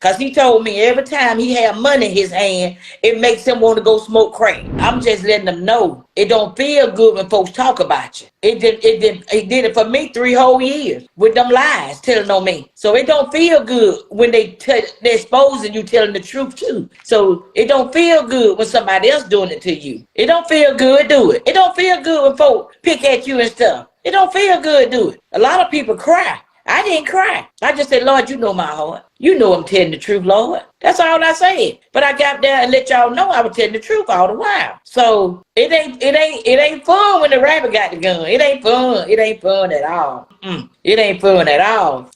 Because he told me every time he had money in his hand, it makes him want to go smoke crack. I'm just letting them know it don't feel good when folks talk about you. It did it for me 3 whole years with them lies telling on me. So it don't feel good when they're exposing you telling the truth too. So it don't feel good when somebody else doing it to you. It don't feel good, do it. It don't feel good when folks pick at you and stuff. It don't feel good, do it. A lot of people cry. I didn't cry. I just said, Lord, you know my heart. You know I'm telling the truth, Lord. That's all I said. But I got there and let y'all know I was telling the truth all the while. So it ain't fun when the rapper got the gun. It ain't fun. It ain't fun at all. It ain't fun at all.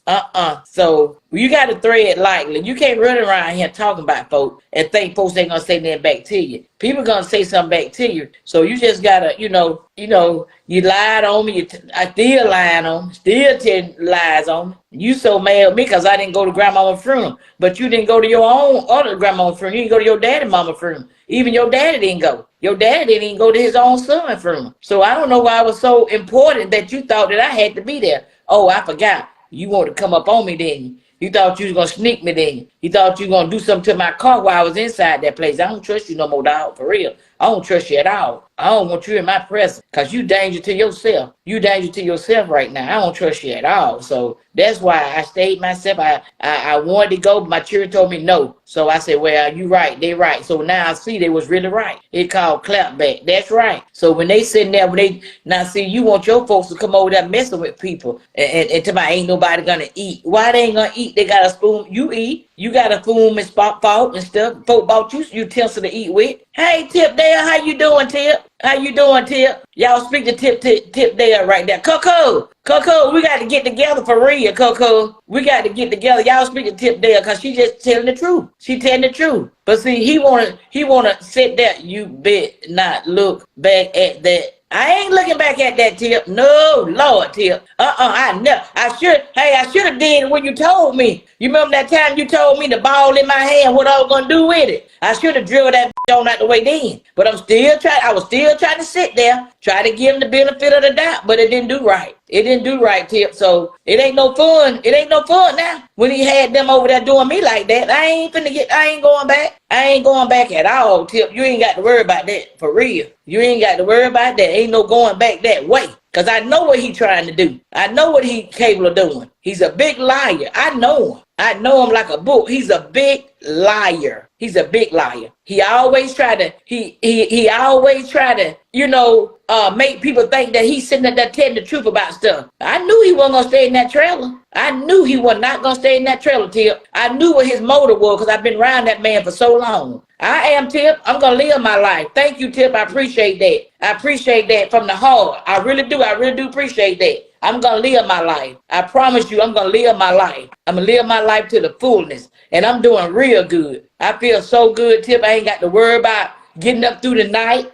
So you got to thread lightly. You can't run around here talking about folks and think folks ain't gonna say nothing back to you. People gonna say something back to you. So you just gotta, you lied on me. I still lying on me. Still telling lies on me. You so mad at me because I didn't go to grandmama's funeral, but you didn't go to your own other grandmama's funeral. You didn't go to your daddy mama's funeral. Even your daddy didn't go. Your daddy didn't even go to his own son's funeral. So I don't know why it was so important that you thought that I had to be there. Oh, I forgot. You wanted to come up on me, didn't you? You thought you was going to sneak me, didn't you? You thought you were going to do something to my car while I was inside that place. I don't trust you no more, dog, for real. I don't trust you at all. I don't want you in my presence because you danger to yourself. You danger to yourself right now. I don't trust you at all. So that's why I stayed myself. I wanted to go, but my children told me no. So I said, well, you right. They right. So now I see they was really right. It called clapback. That's right. So when they sitting there, now see, you want your folks to come over there messing with people and tell me ain't nobody going to eat. Why they ain't going to eat? They got a spoon. You eat. You got a spoon and spot fault and stuff. Folk bought you utensils to eat with. Hey, Tip Dale, how you doing, Tip? How you doing, Tip? Y'all speak to Tip Dale right there. Coco, we got to get together for real, Coco. We got to get together. Y'all speak to Tip Dale because she just telling the truth. She telling the truth. But see, he wanna sit there. You bet not look back at that. I ain't looking back at that, Tip. No, Lord, Tip. I should have did it when you told me. You remember that time you told me the ball in my hand, what I was gonna do with it? I should have drilled that on out the way then. But I was still trying to sit there, try to give him the benefit of the doubt, but it didn't do right. It didn't do right, Tip. So it ain't no fun. It ain't no fun now. When he had them over there doing me like that, I ain't going back. I ain't going back at all, Tip. You ain't got to worry about that, for real. You ain't got to worry about that. Ain't no going back that way. Because I know what he trying to do. I know what he capable of doing. He's a big liar. I know him. I know him like a book. He's a big liar. He's a big liar. He always try to, make people think that he's sitting there telling the truth about stuff. I knew he wasn't going to stay in that trailer. I knew he was not going to stay in that trailer, Tip. I knew what his motive was because I've been around that man for so long. I am, Tip. I'm going to live my life. Thank you, Tip. I appreciate that. I appreciate that from the heart. I really do. I really do appreciate that. I'm going to live my life. I promise you, I'm going to live my life. I'm going to live my life to the fullness. And I'm doing real good. I feel so good, Tip. I ain't got to worry about getting up through the night,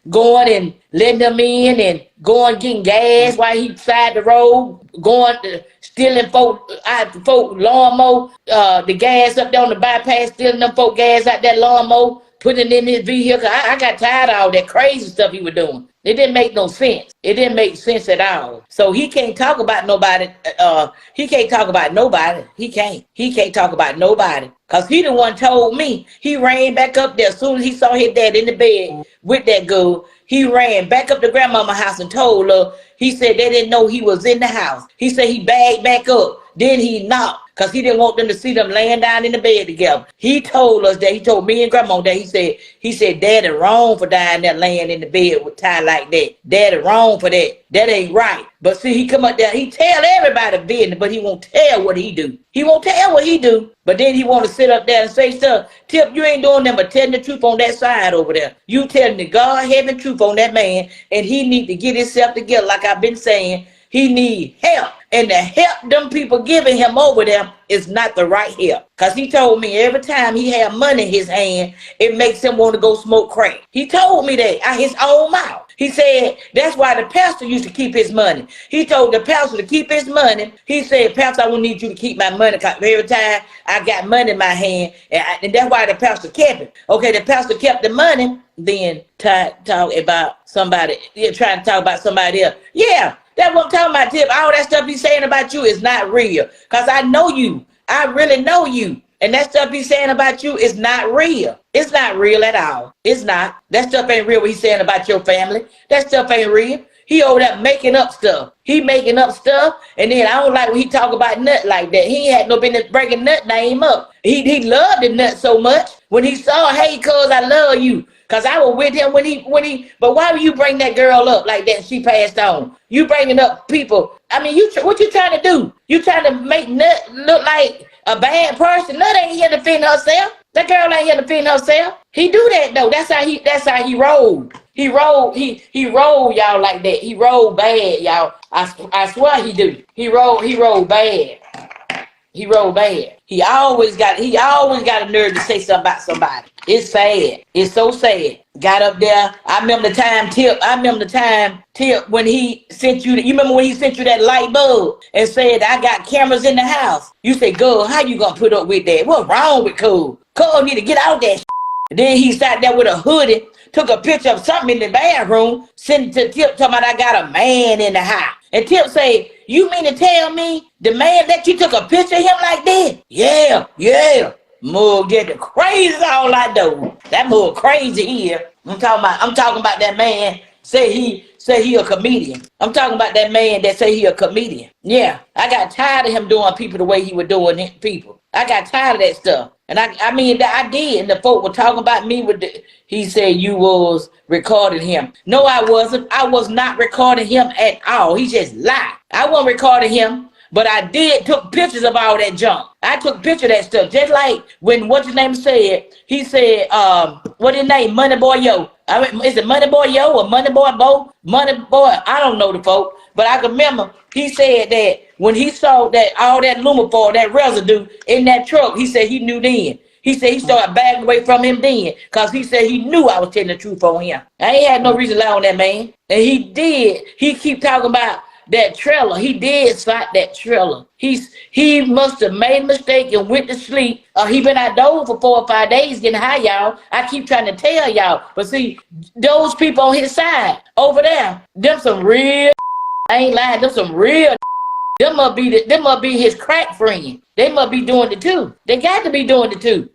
going and letting them in and going getting gas while he side the road, going to stealing folk lawnmower, the gas up there on the bypass, stealing them folk gas out that lawnmower, putting it in his vehicle. I got tired of all that crazy stuff he was doing. It didn't make no sense. It didn't make sense at all. So he can't talk about nobody. He can't talk about nobody. He can't talk about nobody. Because he the one told me. He ran back up there as soon as he saw his dad in the bed with that girl. He ran back up to grandmama's house and told her. He said they didn't know he was in the house. He said he bagged back up. Then he knocked because he didn't want them to see them laying down in the bed together. He told us that. He told me and grandma that he said Daddy wrong for dying there laying in the bed with tie like that. Daddy wrong for that. That ain't right. But see, he come up there, he tell everybody business, but he won't tell what he do. He won't tell what he do. But then he want to sit up there and say stuff. Tip, you ain't doing nothing but telling the truth on that side over there. You telling the God heaven truth on that man, and he need to get himself together like I've been saying. He need help. And the help them people giving him over there is not the right help. Because he told me every time he had money in his hand, it makes him want to go smoke crack. He told me that out his own mouth. He said that's why the pastor used to keep his money. He told the pastor to keep his money. He said, Pastor, I will need you to keep my money because every time I got money in my hand, and that's why the pastor kept it. Okay, the pastor kept the money, then talk about somebody, trying to talk about somebody else. Yeah. That's what I'm talking about, Tip. All that stuff he's saying about you is not real. Because I know you. I really know you. And that stuff he's saying about you is not real. It's not real at all. It's not. That stuff ain't real what he's saying about your family. That stuff ain't real. He over there making up stuff. He making up stuff. And then I don't like when he talk about Nut like that. He had no business breaking Nut name up. He loved the Nut so much. When he saw, hey, cuz I love you. Cause I was with him when he, but why would you bring that girl up like that and she passed on? You bringing up people. I mean, what you trying to do? You trying to make Nut look like a bad person? Nut ain't here to defend herself. That girl ain't here to defend herself. He do that though. That's how he rolled. He rolled y'all like that. He rolled bad, y'all. I swear he do. He rolled bad. He rolled bad. He always got a nerve to say something about somebody. It's sad. It's so sad. Got up there. I remember the time Tip when he sent you. You remember when he sent you that light bulb and said, I got cameras in the house. You say, girl, how you gonna put up with that? What's wrong with Cole? Cole need to get out that shit. Then he sat there with a hoodie, took a picture of something in the bathroom, sent it to Tip talking about I got a man in the house. And Tip say, you mean to tell me the man that you took a picture of him like that? Yeah. Mug get the crazy all I know. That mug crazy here. I'm talking about that man say he a comedian. I'm talking about that man that say he a comedian. Yeah, I got tired of him doing people the way he was doing people. I got tired of that stuff. And I mean, I did. And the folk were talking about me he said you was recording him. No, I wasn't. I was not recording him at all. He just lied. I wasn't recording him. But I took pictures of all that junk. I took pictures of that stuff. Just like when what's his name said, he said, what his name? Money Boy Yo. I mean, is it Money Boy Yo or Money Boy Bo? Money Boy, I don't know the folk. But I can remember he said that when he saw that all that Lumifor, that residue in that truck, he said he knew then. He said he started backing away from him then. Because he said he knew I was telling the truth on him. I ain't had no reason to lie on that man. And he did. He keep talking about that trailer. He did slide that trailer. He must have made a mistake and went to sleep. He been outdoors for 4 or 5 days getting high, y'all. I keep trying to tell y'all. But see, those people on his side over there, them some real I ain't lying, them some real them must be his crack friend. They must be doing it too. They got to be doing it too.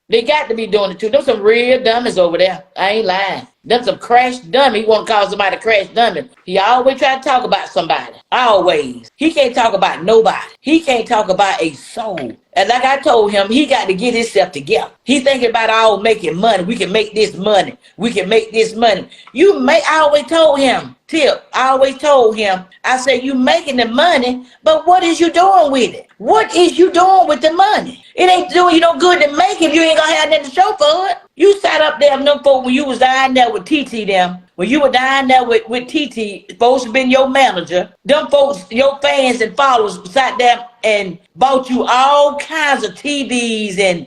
Them some real dummies over there. I ain't lying. Them some crash dummy. He want to call somebody a crash dummy. He always try to talk about somebody. Always. He can't talk about nobody. He can't talk about a soul. And like I told him, he got to get himself together. He thinking about all making money. We can make this money. I always told him, Tip, I always told him, I said, you making the money, but what is you doing with it? What is you doing with the money? It ain't doing you no good to make if you ain't gonna have nothing to show for it. You sat up there with them folks when you was down there with TT them. When you were down there with TT, supposed to been your manager, them folks, your fans and followers sat there and bought you all kinds of TVs and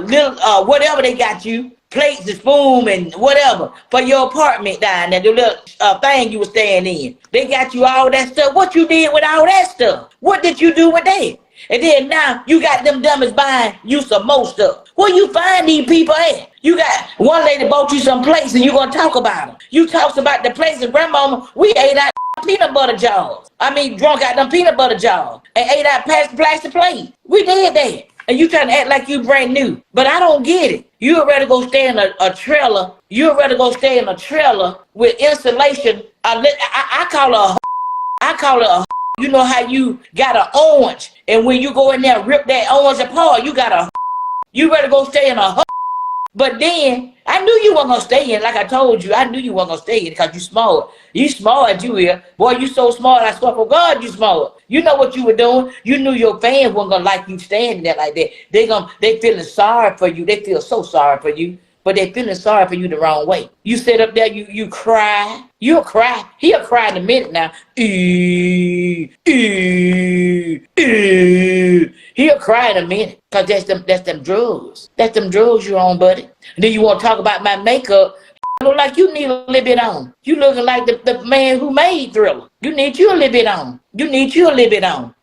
little whatever they got you, plates and spoon and whatever for your apartment down there, the little thing you were staying in. They got you all that stuff. What you did with all that stuff? What did you do with that? And then now you got them dummies buying you some more stuff. Where you find these people at? You got one lady bought you some plates and you gonna talk about them. You talks about the plates and grandmama, we ate out peanut butter jars. Drunk out them peanut butter jars and ate out plastic plate. We did that. And you trying to act like you brand new. But I don't get it. You'd rather go stay in a trailer. You'd rather go stay in a trailer with insulation. I call her a you know how you got an orange, and when you go in there and rip that orange apart, you better go stay in a But then, I knew you weren't going to stay in, like I told you. I knew you weren't going to stay in because you smart. You smart, you here. Boy, you so smart, I swear for God, you smart. You know what you were doing. You knew your fans weren't going to like you standing there like that. They feeling sorry for you. They feel so sorry for you. But they feeling sorry for you the wrong way. You sit up there, you cry. You'll cry. He'll cry in a minute now. He'll cry in a minute. Because that's them drugs. That's them drugs you're on, buddy. And then you want to talk about my makeup. You look like you need a little bit on. You looking like the man who made Thriller. You need you a little bit on.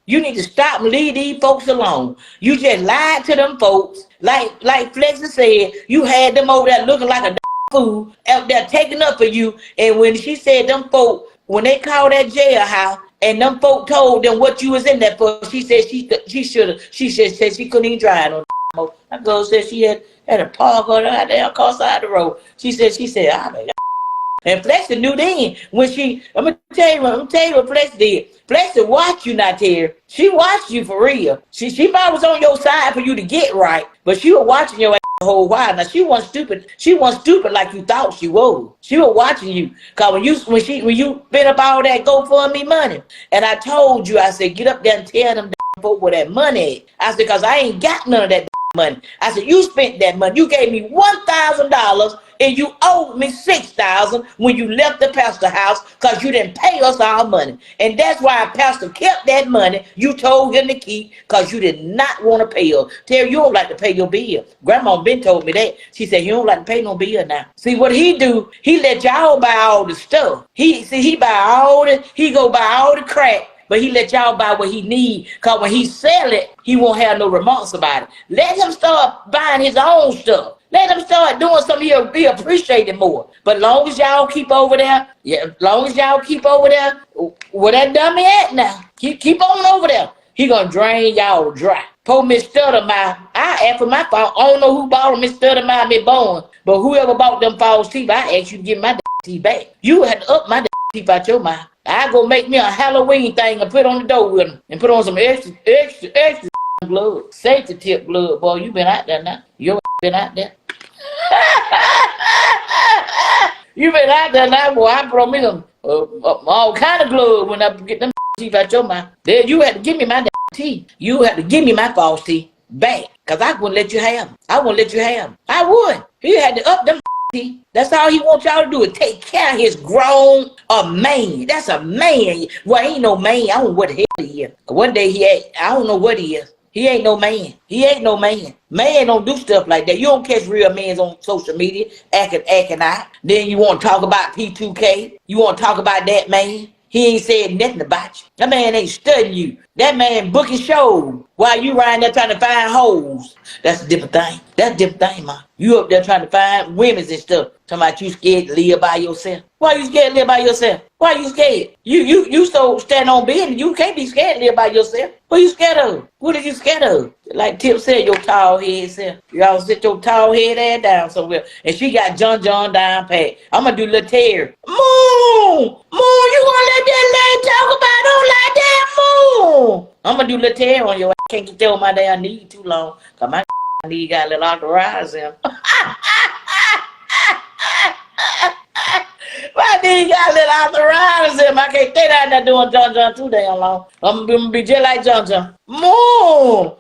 You need to stop and leave these folks alone. You just lied to them folks. Like Flexi said, you had them over there looking like a fool out there taking up for you. And when she said them folks, when they called that jailhouse and them folk told them what you was in there for, she said she couldn't even drive no That girl said she had a park on that damn car side the road. She said, I mean, and Flexa knew then when I'm gonna tell you what Flexa did. Flexa watched you, not Terry. She watched you for real. She might was on your side for you to get right, but she was watching your ass the whole while. Now she wasn't stupid. She wasn't stupid like you thought she was. She was watching you. Cause when you been up all that GoFundMe money, and I told you, I said, get up there and tell them folk where that money at. I said, cause I ain't got none of that money. I said, you spent that money. You gave me $1,000 and you owed me $6,000 when you left the pastor house because you didn't pay us our money. And that's why pastor kept that money you told him to keep because you did not want to pay us. Terry, you don't like to pay your bill. Grandma Ben told me that. She said, you don't like to pay no bill now. See what he do, he let y'all buy all the stuff. He go buy all the crack. But he let y'all buy what he need. Because when he sell it, he won't have no remorse about it. Let him start buying his own stuff. Let him start doing something he'll be appreciated more. But long as y'all keep over there, where that dummy at now? Keep on over there. He gonna drain y'all dry. Poor Miss Stuttermouth. I asked for my fault. I don't know who bought Miss Stuttermouth me born. But whoever bought them false teeth, I asked you to give my teeth back. You had to up my teeth out your mouth. I go make me a Halloween thing and put on the door with him and put on some extra blood. Safety tip blood, boy. You been out there now. You been out there. You been out there now, boy. I put on me some all kind of blood when I get them teeth out your mouth. Then you had to give me my teeth. You had to give me my false teeth back. Cause I wouldn't let you have them. I would. He had to up them. That's all he wants y'all to do is take care of his grown man. That's a man. Well, ain't no man. I don't know what the hell he is. One day I don't know what he is. He ain't no man. Man don't do stuff like that. You don't catch real men on social media acting out. Then you want to talk about P2K. You want to talk about that man. He ain't said nothing about you. That man ain't studying you. That man booking shows while you riding there trying to find hoes. That's a different thing. Man. You up there trying to find women and stuff. Talking about you scared to live by yourself. Why you scared to live by yourself? Why you scared? You so stand on business. You can't be scared to live by yourself. What you scared of? What are you scared of? Like Tip said, your tall head self. You all sit your tall head ass down somewhere. And she got John down pat. I'm going to do little Terry. Moon, you going to let that lady talk about her like that, Moon? I'm going to do little Terry on your ass. Can't get there on my damn knee too long. Because my knee got a little arthritis in. My knee got a little arthritis in. I can't stay down there doing John too damn long. I'm going to be just like John. Moon,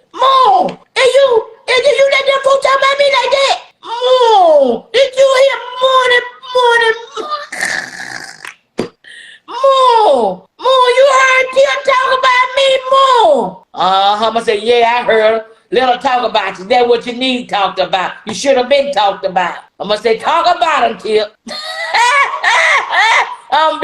did you let them folks talk about me like that? Moon, did you hear morning? Moon, you heard Tim talk about me, Moon? I'm going to say, yeah, I heard her. Let her talk about you. That's what you need talked about. You should have been talked about. I'm going to say, talk about him, Tip. I'm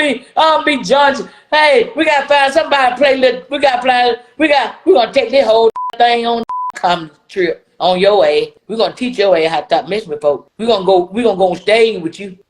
be judging. Hey, we got to find somebody to play. We're going to take this whole thing on come trip on your ass. We're going to teach your ass how to stop messing with folks. We're going to go on stage with you.